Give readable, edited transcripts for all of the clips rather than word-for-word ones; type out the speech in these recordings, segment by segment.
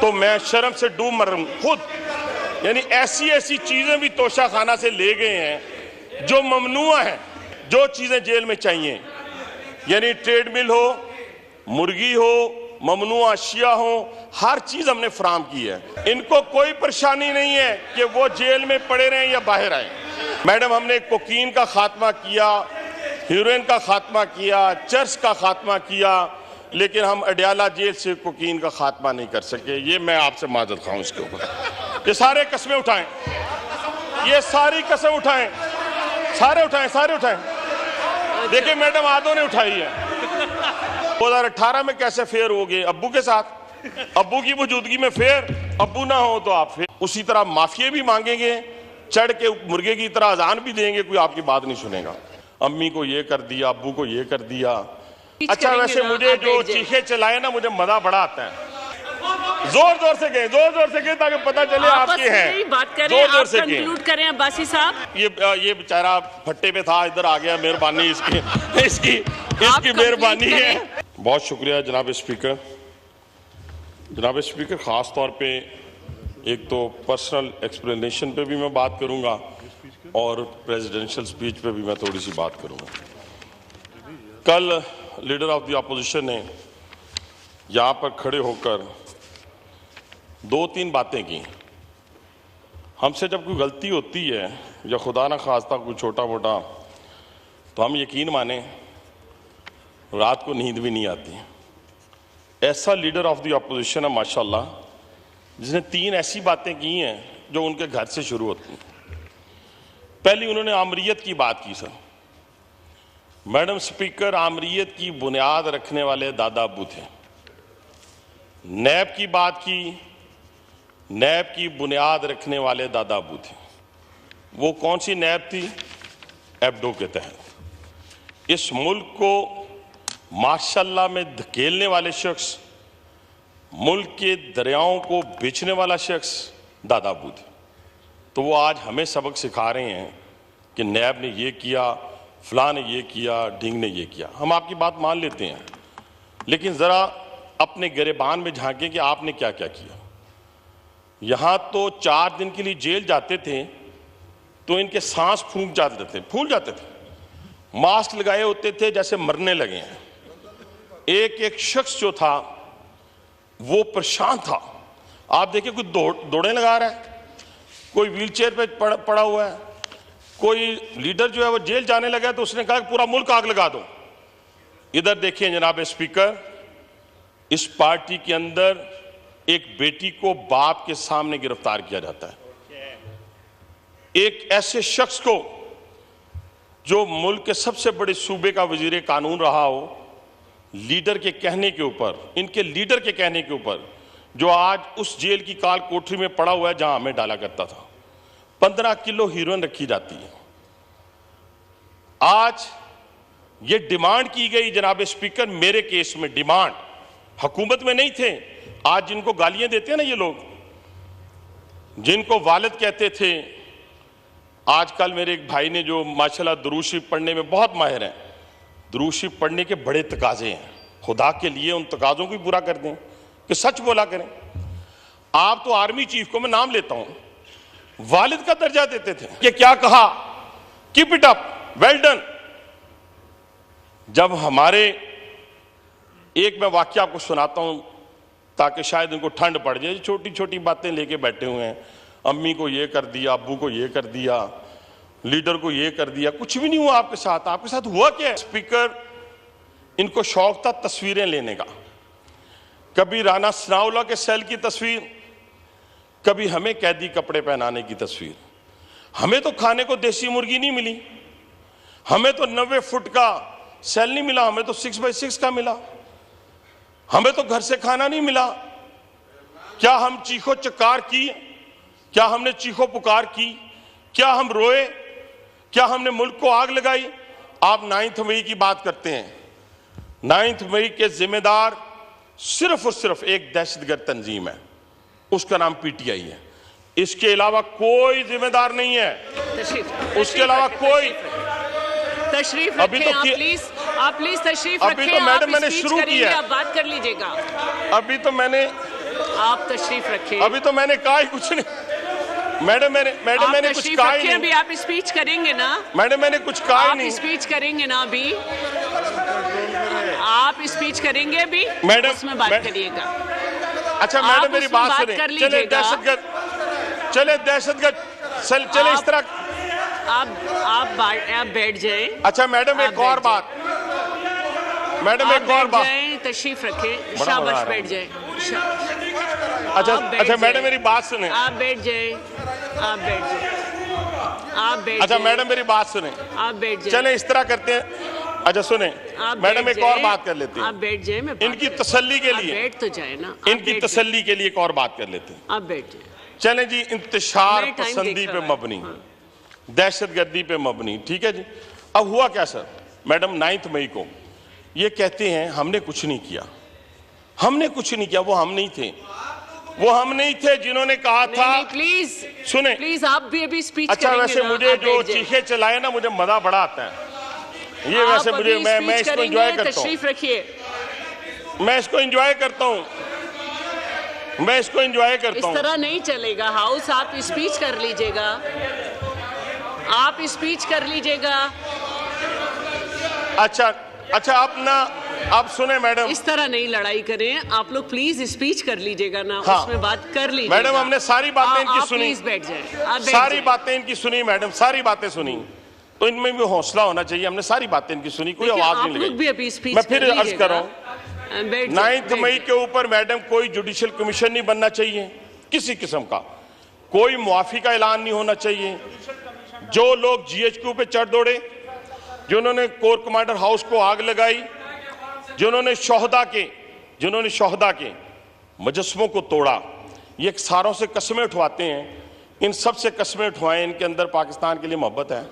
तो मैं शर्म से डूब मर रहा खुद। यानी ऐसी ऐसी चीजें भी तोशा खाना से ले गए हैं जो ममनुआ है, जो चीजें जेल में चाहिए, यानी ट्रेडमिल हो, मुर्गी हो, ममनुआ अशिया हो, हर चीज हमने फराहम की है। इनको कोई परेशानी नहीं है कि वो जेल में पड़े रहें या बाहर आए। मैडम, हमने कोकीन का खात्मा किया, हीरोइन का खात्मा किया, चर्च का खात्मा किया, लेकिन हम अडयाला जेल से कोकीन का खात्मा नहीं कर सके। ये मैं आपसे माजरत खाऊं इसके ऊपर। ये सारे कस्में उठाएं, ये सारी कसम उठाएं, सारे उठाएं, सारे उठाएं। देखिए मैडम, आधों ने उठाई है। 2018 में कैसे फेयर हो गए अब्बू के साथ, अब्बू की मौजूदगी में फेयर, अब्बू ना हो तो आप फेयर। उसी तरह माफिया भी मांगेंगे, चढ़ के मुर्गे की तरह अजान भी देंगे, कोई आपकी बात नहीं सुनेगा। अम्मी को ये कर दिया, अब्बू को ये कर दिया। अच्छा, वैसे मुझे जो चीखे चलाए ना, मुझे मजा बड़ा आता है। जोर जोर से गए, जोर जोर से गए, ताकि पता चले आपके हैं। बात करें, जोर जोर से कंक्लूड करें अब्बासी साहब। ये बेचारा फट्टे पे था, इधर आ गया। मेहरबानी इसकी मेहरबानी है। बहुत शुक्रिया जनाब स्पीकर। जनाब स्पीकर, खास तौर पे एक तो पर्सनल एक्सप्लेनेशन पे भी मैं बात करूंगा और प्रेसिडेंशियल स्पीच पे भी मैं थोड़ी सी बात करूंगा। कल लीडर ऑफ द अपोजिशन ने यहाँ पर खड़े होकर 2-3 बातें की। हमसे जब कोई गलती होती है या खुदा ना खास्ता कोई छोटा मोटा, तो हम यकीन माने रात को नींद भी नहीं आती। ऐसा लीडर ऑफ द अपोजिशन है माशाल्लाह, जिसने 3 ऐसी बातें की हैं जो उनके घर से शुरू होती हैं। पहली, उन्होंने आमरीयत की बात की। सर मैडम स्पीकर, आमरीयत की बुनियाद रखने वाले दादा अब्बू थे। नैब की बात की, नैब की बुनियाद रखने वाले दादा अब्बू थे। वो कौन सी नैब थी? एबडो के तहत इस मुल्क को माशाल्लाह में धकेलने वाले शख्स, मुल्क के दरियाओं को बेचने वाला शख्स दादा अब्बू थे। तो वो आज हमें सबक सिखा रहे हैं कि नैब ने ये किया, फलां ने ये किया, ढिंग ने ये किया। हम आपकी बात मान लेते हैं, लेकिन ज़रा अपने गिरेबान में झांकें कि आपने क्या क्या किया। यहाँ तो 4 दिन के लिए जेल जाते थे तो इनके सांस फूल जाते थे, मास्क लगाए होते थे जैसे मरने लगे हैं। एक एक शख्स जो था वो परेशान था। आप देखिए, कोई दौड़े लगा रहा है, कोई व्हीलचेयर पे पड़ा हुआ है, कोई लीडर जो है वो जेल जाने लगा तो उसने कहा कि पूरा मुल्क आग लगा दो। इधर देखिए जनाब स्पीकर, इस पार्टी के अंदर एक बेटी को बाप के सामने गिरफ्तार किया जाता है। एक ऐसे शख्स को जो मुल्क के सबसे बड़े सूबे का वजीर कानून रहा हो, लीडर के कहने के ऊपर, इनके लीडर के कहने के ऊपर, जो आज उस जेल की काल कोठरी में पड़ा हुआ है जहां हमें डाला करता था, 15 किलो हीरोइन रखी जाती है। आज ये डिमांड की गई जनाब स्पीकर, मेरे केस में डिमांड, हुकूमत में नहीं थे। आज जिनको गालियां देते हैं ना ये लोग, जिनको वालिद कहते थे, आजकल मेरे एक भाई ने जो माशाल्लाह दुरूद शरीफ पढ़ने में बहुत माहिर हैं, दुरूद शरीफ पढ़ने के बड़े तकाजे हैं, खुदा के लिए उन तकाजों को भी पूरा कर दें कि सच बोला करें। आप तो आर्मी चीफ को, मैं नाम लेता हूं, वालिद का दर्जा देते थे कि क्या कहा, keep it up, well done. जब हमारे, एक मैं वाक्य आपको सुनाता हूं ताकि शायद उनको ठंड पड़ जाए, छोटी छोटी बातें लेके बैठे हुए हैं, अम्मी को ये कर दिया, अब्बू को ये कर दिया, लीडर को ये कर दिया। कुछ भी नहीं हुआ आपके साथ। आपके साथ हुआ क्या? स्पीकर, इनको शौक था तस्वीरें लेने का। कभी राना सनाउल्लाह के सेल की तस्वीर, कभी हमें कैदी कपड़े पहनाने की तस्वीर। हमें तो खाने को देसी मुर्गी नहीं मिली, हमें तो 90 फुट का सेल नहीं मिला, हमें तो 6x6 का मिला, हमें तो घर से खाना नहीं मिला। क्या हम चीखो चकार की? क्या हमने चीखो पुकार की? क्या हम रोए? क्या हमने मुल्क को आग लगाई? आप 9 मई की बात करते हैं। 9 मई के जिम्मेदार सिर्फ और सिर्फ एक दहशतगर्द तंजीम है, उसका नाम पीटीआई है। इसके अलावा कोई जिम्मेदार नहीं है, उसके अलावा कोई। तशरीफ अभी तो आप प्लीज तशरीफ अभी तो मैडम मैंने शुरू किया, आप बात कर लीजिएगा। अभी तो मैंने आप तशरीफ रखिए। अभी तो मैंने कहा ही कुछ नहीं। मैडम मैंने कुछ कहा ही नहीं। अभी आप स्पीच करेंगे ना? मैडम मैंने कुछ कहा ही नहीं। आप स्पीच करेंगे ना अभी? आप स्पीच करेंगे अभी? मैडम उसमें बात करिएगा। अच्छा मैडम मेरी बात सुने। चले दहशतगर्द, चले इस तरह आप बैठ जाएं। अच्छा मैडम एक और बात, तशरीफ रखें। शाबाश, बैठ जाएं। अच्छा मैडम मेरी बात सुने। आप बैठ जाएं। अच्छा मैडम मेरी बात सुने। आप बैठ जाएं। चले इस तरह करते हैं। अच्छा सुने मैडम, एक और बात कर लेते हैं। आप बैठ जाएं। मैं इनकी तसल्ली के लिए बैठ तो जाए ना। इनकी तसल्ली के लिए एक और बात कर लेते हैं। आप बैठ जाएं। चलें जी, इंतशार पसंदी पे मबनी, दहशतगर्दी पे मबनी, ठीक है जी। अब हुआ क्या सर? मैडम 9 मई को ये कहते हैं हमने कुछ नहीं किया, हमने कुछ नहीं किया। वो हम नहीं थे जिन्होंने कहा था। प्लीज सुने, प्लीज आप भी अभी स्पीच अच्छा करेंगे वैसे ना? मुझे जो चीखे चलाए ना, मुझे मजा बड़ा आता है ये। वैसे मुझे मैं इसको एंजॉय करता हूँ। तशरीफ रखिए। मैं इसको एंजॉय करता हूँ। इस तरह नहीं चलेगा हाउस। आप स्पीच कर लीजिएगा। अच्छा आप सुने मैडम, इस तरह नहीं लड़ाई करें आप लोग। प्लीज स्पीच कर लीजिएगा ना। हाँ। उसमें बात कर लीजिएगा। मैडम हमने सारी बातें इनकी सुनी। प्लीज बैठ जाएं। सारी बातें इनकी सुनी मैडम, सारी बातें सुनी। तो इनमें भी हौसला होना चाहिए। हमने सारी बातें इनकी सुनी, कोई आवाज नहीं लगाई। मैं फिर अर्ज कर रहा हूँ, 9 मई के ऊपर मैडम कोई जुडिशियल कमीशन नहीं बनना चाहिए किसी किस्म का। कोई मुआफी का ऐलान नहीं होना चाहिए। जो लोग GHQ पे चढ़ दौड़े, जिन्होंने कोर कमांडर हाउस को आग लगाई, जिन्होंने शोहदा के मुजस्समों को तोड़ा, ये सारों से कस्में उठवाते हैं। इन सब से कस्में उठवाएं। इनके अंदर पाकिस्तान के लिए मोहब्बत है,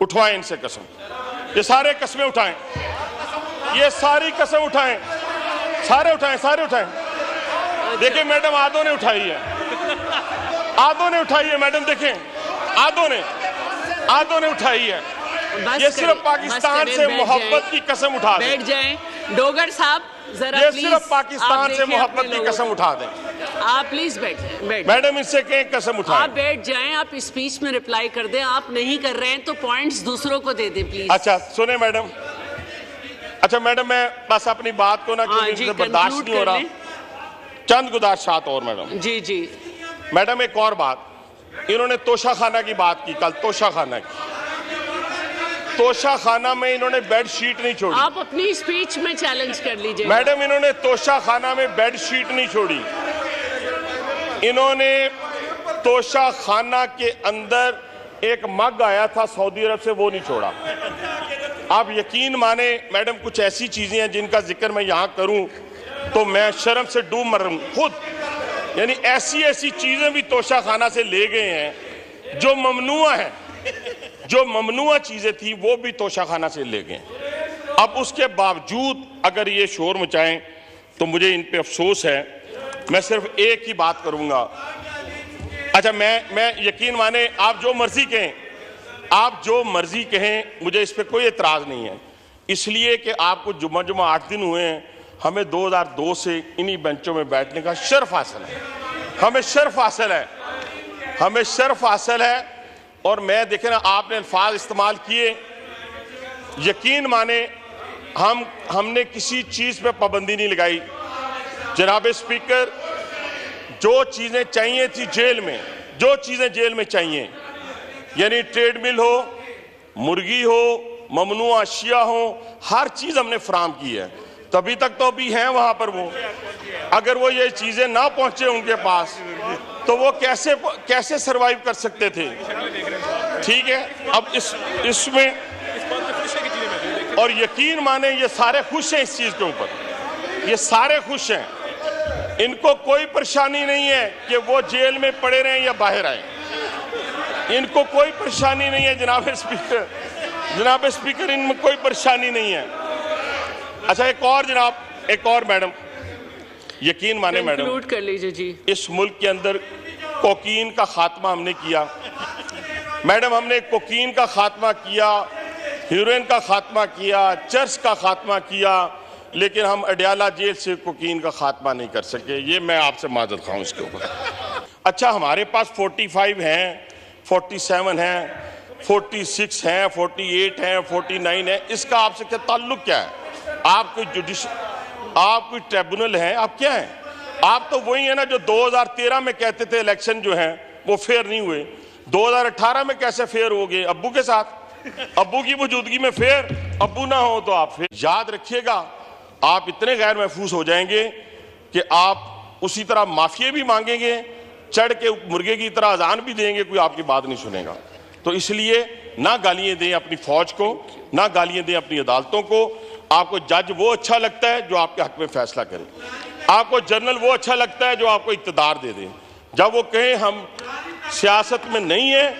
उठवाएं इनसे कसम। ये सारे कस्में उठाएं, ये सारी कसम उठाएं, सारे उठाएं। देखिए मैडम आधों ने उठाई है, मैडम देखें, आधों ने उठाई है। ये सिर्फ पाकिस्तान से मोहब्बत की कसम उठा दें। बैठ जाएं। डोगर साहब जरा ये सिर्फ पाकिस्तान से मोहब्बत की कसम उठा दें। आप प्लीज बैठ जाएं। मैडम इनसे कहें कसम उठाएं। आप बैठ जाएं। आप स्पीच में रिप्लाई कर दें। आप नहीं कर रहे हैं तो पॉइंट्स दूसरों को दे दें प्लीज। अच्छा सुने मैडम, मैं बस अपनी बात को ना, क्योंकि मुझे बर्दाश्त नहीं हो रहा। चंद गुजारिशात और मैडम। जी मैडम एक और बात, इन्होंने तोशाखाना की बात की कल। तोशाखाना में इन्होंने बेडशीट नहीं छोड़ी। आप अपनी स्पीच में चैलेंज कर लीजिए। मैडम इन्होंने तोशाखाना में बेडशीट नहीं छोड़ी। इन्होंने तोशाखाना के अंदर एक मग आया था सऊदी अरब से, वो नहीं छोड़ा। आप यकीन माने मैडम, कुछ ऐसी चीजें हैं जिनका जिक्र मैं यहां करूं तो मैं शर्म से डूब मर रहा हूं खुद। यानी ऐसी चीजें भी तोशाखाना से ले गए हैं जो ममनुआ है। जो ममनुआ चीजें थी वो भी तोशाखाना से ले गए। अब उसके बावजूद अगर ये शोर मचाएं तो मुझे इन पे अफसोस है। मैं सिर्फ एक ही बात करूंगा। अच्छा मैं यकीन माने, आप जो मर्जी कहें, मुझे इस पे कोई एतराज नहीं है। इसलिए कि आपको जुम्मा 8 दिन हुए हैं। हमें 2002 से इन्हीं बेंचों में बैठने का शर्फ हासिल है। हमें शर्फ हासिल है। और मैं देखे ना, आपने अल्फाज इस्तेमाल किए, यकीन माने हमने किसी चीज पे पाबंदी नहीं लगाई। जनाब स्पीकर, जो चीजें चाहिए थी जेल में चाहिए, यानी ट्रेडमिल हो, मुर्गी हो, ममनुआ अशिया हो, हर चीज हमने फराहम की है। तभी तक तो अभी हैं वहां पर वो। अगर वो ये चीजें ना पहुंचे उनके पास तो वो कैसे सरवाइव कर सकते थे? ठीक है, अब इसमें और यकीन माने ये सारे खुश हैं इस चीज के ऊपर। ये सारे खुश हैं, इनको कोई परेशानी नहीं है कि वो जेल में पड़े रहें या बाहर आए। इनको कोई परेशानी नहीं है जनाब स्पीकर, इनमें कोई परेशानी नहीं है। अच्छा एक और मैडम, यकीन माने मैडम, कंक्लूड कर लीजिए जी। इस मुल्क के अंदर कोकीन का खात्मा हमने किया मैडम। हमने कोकीन का खात्मा किया, हीरोइन का खात्मा किया, चर्च का खात्मा किया, लेकिन हम अडयाला जेल से कोकीन का खात्मा नहीं कर सके। ये मैं आपसे माजरत खाऊं इसके ऊपर। अच्छा, हमारे पास 45 हैं, 47 हैं, 46 हैं, 48 हैं, 49 हैं, इसका आपसे क्या ताल्लुक क्या है? आप कोई ट्रिब्यूनल हैं? आप क्या हैं? आप तो वही है ना जो 2013 में कहते थे इलेक्शन जो हैं वो फेयर नहीं हुए। 2018 में कैसे फेयर हो गए? अब्बू के साथ, अब्बू की मौजूदगी में फेयर, अब्बू ना हो तो आप फेयर। याद रखिएगा, आप इतने गैर महफूज हो जाएंगे कि आप उसी तरह माफिया भी मांगेंगे, चढ़ के मुर्गे की तरह अजान भी देंगे, कोई आपकी बात नहीं सुनेगा। तो इसलिए ना गालियां दें अपनी फौज को, ना गालियां दें अपनी अदालतों को। आपको जज वो अच्छा लगता है जो आपके हक में फैसला करे, आपको जनरल वो अच्छा लगता है जो आपको इक़्तिदार दे दे। जब वो कहें हम सियासत में नहीं है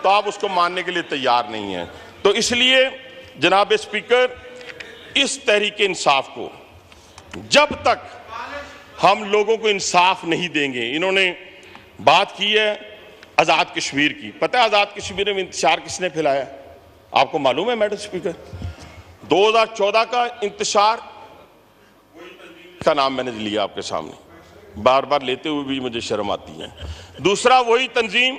तो आप उसको मानने के लिए तैयार नहीं हैं। तो इसलिए जनाब स्पीकर, इस तहरीक इंसाफ को जब तक हम लोगों को इंसाफ नहीं देंगे, इन्होंने बात की है आज़ाद कश्मीर की। पता है आज़ाद कश्मीर में इंतशार किसने फैलाया? आपको मालूम है मैडम स्पीकर? 2014 का इंतशार का नाम मैंने लिया आपके सामने, बार बार लेते हुए भी मुझे शर्म आती है। दूसरा वही तंजीम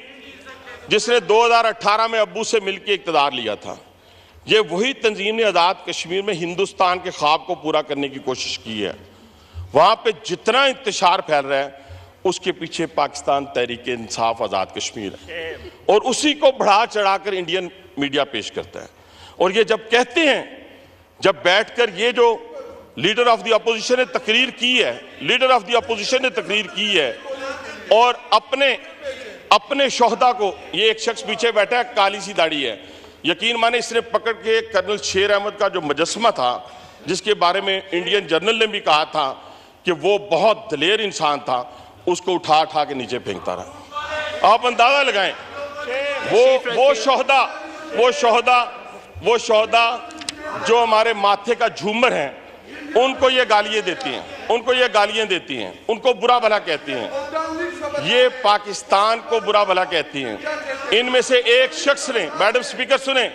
जिसने 2018 में अब्बू से मिलकर इक़्तिदार लिया था। ये वही तंजीम ने आज़ाद कश्मीर में हिंदुस्तान के ख्वाब को पूरा करने की कोशिश की है। वहाँ पे जितना इंतशार फैल रहा है उसके पीछे पाकिस्तान तहरीक इंसाफ आज़ाद कश्मीर है, और उसी को बढ़ा चढ़ाकर इंडियन मीडिया पेश करता है। और ये जब कहते हैं, जब बैठकर ये जो लीडर ऑफ द अपोजिशन ने तकरीर की है, लीडर ऑफ द अपोजिशन ने तकरीर की है और अपने शोहदा को, ये एक शख्स पीछे बैठा है, काली सी दाढ़ी है, यकीन माने इसने पकड़ के कर्नल शेर अहमद का जो मुजस्समा था, जिसके बारे में इंडियन जर्नल ने भी कहा था कि वो बहुत दलेर इंसान था, उसको उठा उठा के नीचे फेंकता रहा। आप अंदाजा लगाएं, वो शोहदा जो हमारे माथे का झूमर हैं, उनको ये गालियां देती हैं, उनको बुरा भला कहती हैं, ये पाकिस्तान को बुरा भला कहती हैं। इनमें से एक शख्स ने, मैडम स्पीकर सुने,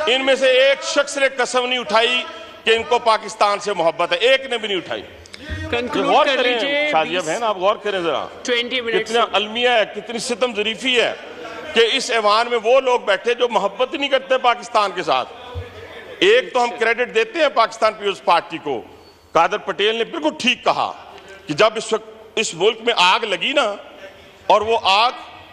इनमें से एक शख्स ने कसम नहीं उठाई कि इनको पाकिस्तान से मोहब्बत है, एक ने भी नहीं उठाई। गौर करें शाजिया बहन, आप गौर करें जरा, कितना अलमिया है, कितनी सितम ज़रीफी है कि इस ऐवान में वो लोग बैठे जो मोहब्बत ही नहीं करते पाकिस्तान के साथ। एक तो हम क्रेडिट देते हैं पाकिस्तान पीपुल्स पार्टी को, कादर पटेल ने बिल्कुल ठीक कहा कि जब इस वक्त इस मुल्क में आग लगी ना, और वो आग